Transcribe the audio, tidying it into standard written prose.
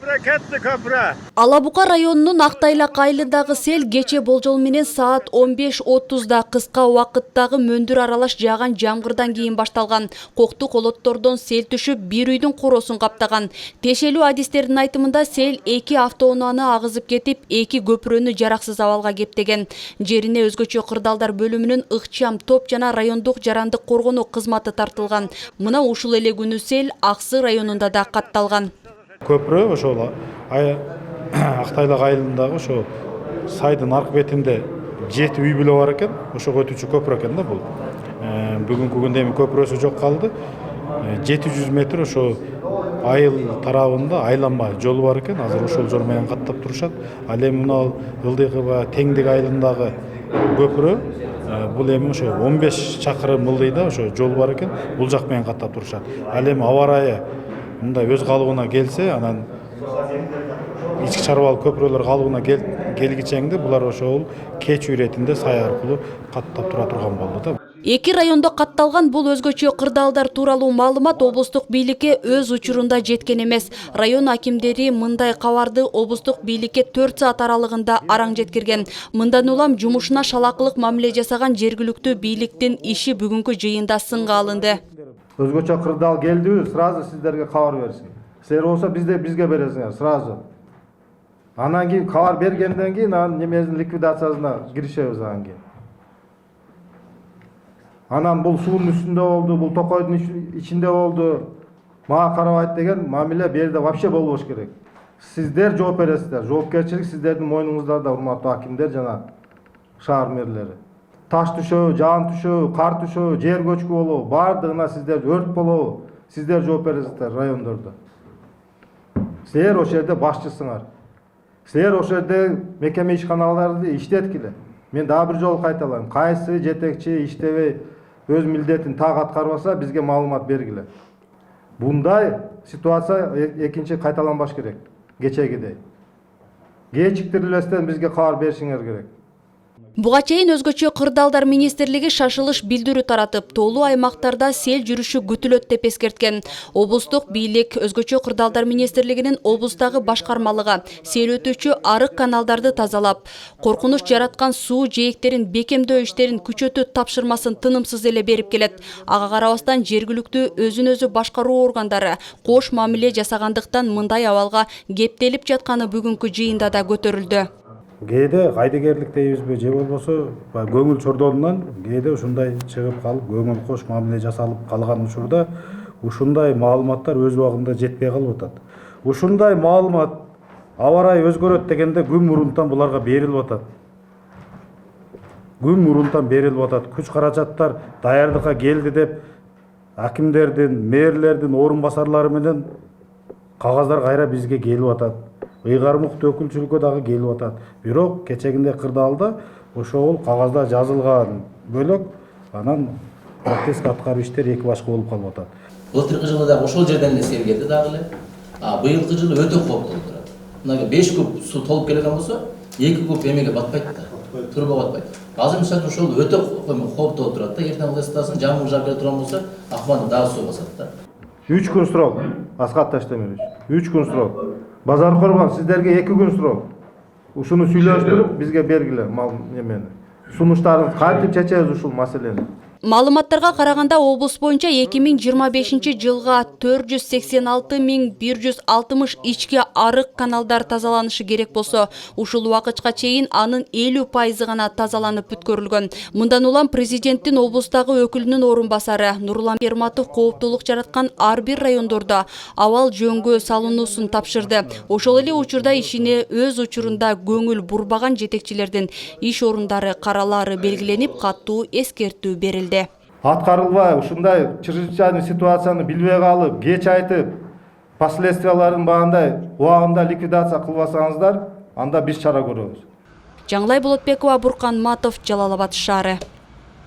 Köprü ketdi köprü. Алабука районунун Актайлак айылындагы сел кече болжол менен саат 15:30да кыска убакыттагы мөндүр аралаш жааган жамгырдан кийин башталган. Коктук олоттордон сел түшүп, бир үйдүн коросун каптаган. Тиешелүү адистердин айтымында сел 2 автоунааны агызып кетип, 2 көпүрөнү жараксыз абалга кептеген. Жерине өзгөчө кырдаалдар бөлүмүнүн ыкчам топ жана райондук жарандык коргонуу кызматы тартылган. Мына ушул эле күнү сел Аксы районунда да катталган. Көпүрө ошол Актайлак айылындагы ошо сайдын аркы бетинде 7 үй бүлө бар экен. Ошого өтүүчү көпүрө экен да бул. Бүгүнкү күндө эми көпүрөсү жок калды. 700 метр ошо айыл тарабында айланма жол бар экен. Азыр ошол жол менен каттап турушат. Ал эми мына Ылдыйкы Теңдик айылындагы көпүрө бул эми ошо 15 чакырым ылдыйда ошо жол бар экен. Бул жак менен каттап турушат. Ал эми аба ырайы мындай өз калыбына келсе, анан ички чарбалык көпүрөлөр калыбына келгичеңде булар ошол кеч иретинде сай аркылуу каттап тура турган болду да. Эки райондо катталган бул өзгөчө кырдаалдар тууралуу маалымат облустук бийликке өз учурунда жеткен эмес. Район акимдери мындай кабарды облустук бийликке 4 саат аралыгында араң жеткирген. Мындан улам жумушуна шалакылык мамиле жасаган жергиликтүү бийликтин иши бүгүнкү жыйында сынга алынды. Өзгөчө кырдаал келдиби, сразу сиздерге кабар берсин. Силер болсо бизге бересиңер сразу. Анан кийин кабар бергенден кийин анын немесинин ликвидациясына киришебиз анан кийин. Анан бул суунун үстүндө болду, бул токойдун ичинде болду. Мага карабайт деген мамиле бу жерде вообще болбош керек. Сиздер жооп бересиздер. Жоопкерчилик сиздердин мойнуңуздарда, урматтуу акимдер жана шаар мэрлери. Таш түшөбү, жаан түшөбү, кар түшөбү, жер көчкү болобу, баардыгына сиздер өрт болобу, сиздер жооп бересиздер райондордо. Силер ошол жерде башчысыңар. Силер ошол жерде мекеме ишканаларды иштеткиле. Мен дагы бир жолу кайталайм. Кайсы жетекчи иштебей өз милдетин так аткарбаса, бизге маалымат бергиле. Бундай ситуация экинчи кайталанбаш керек. Кечегидей. Кечиктирилбестен бизге кабар беришиңер керек. Буга чейин өзгөчө кырдаалдар министрлиги шашылыш билдирүү таратып, тоолуу аймактарда сел жүрүшү күтүлөт деп эскерткен. Облустук бийлик өзгөчө кырдаалдар министрлигинин облустагы башкармалыгы сел өтүүчү арык каналдарды тазалап, коркунуч жараткан суу жээктерин бекемдөө иштерин күчөтүү тапшырмасын тынымсыз эле берип келет. Ага карабастан жергиликтүү өзүн өзү башкаруу органдары кош мамиле жасагандыктан мындай абалга кептелип жатканы бүгүнкү жыйында да көтөрүлдү. Кээде кайдыгерлик дейбизби же болбосо көңүл чордоонунан кээде ушундай чыгып калып көңүл кош мамиле жасалып калган учурда ушундай маалыматтар өз убагында жетпей калып атат. Ушундай маалымат аба ырайы өзгөрөт дегенде күн мурунтан буларга берилип атат. Күч каражаттар даярдыкка келди деп акимдердин, мэрлердин орун басарлары менен кагаздар кайра бизге келип атат. Ыйгар мукт өкүлчүлүккө дагы келип атат. Бирок кечегинде кырдаалда ошол кагазда жазылган бөлөк анан практически аткаруу иштери эки башка болуп калып атат. Былтыркы жылы да ошол жерден эле сел келди дагы эле. Быйылкы жылы өтө кооптуу турат. Мына 5 куб суу толуп келген болсо, 2 куб эмеге батпайт да. Турбо батпайт. Азыр мисалы ошол өтө кооптуу турат да. Эртең ылдыстасын, жамгыр жаап келе турган болсо, акманда дагы суу басат да. 3 күн срок, Аскат Таштемирович. 3 күн срок. Базар коргон сиздерге 2 күн срок. Ушуну сүйлөштүрүп бизге бергиле мал немени. Сунуштарын кантип чечебиз ушул маселени? Маалыматтарга караганда облус боюнча 2025-жылга 486.160 ички арык каналдар тазаланышы керек болсо, ушул убакытка чейин анын 50% гана тазаланып бүткөрүлгөн. Мындан улам президенттин облустагы өкүлүнүн орун басары Нурлан Ерматов кооптуулук жараткан ар бир райондордо абал жөнгө салынуусун тапшырды. Ошол эле учурда ишине өз учурунда көңүл бурбаган жетекчилердин иш орундары каралары белгиленип, катуу эскертүү берилди. Аткарылбай, ушундай чрезвычайный ситуацияны билбей калып, кеч айтып, последствияларын багандай убагында ликвидация кылбасаңыздар, анда биз чара көрөбүз. Жаңылай Болотбекова, Буркан Матов, Жалал Абад шаары.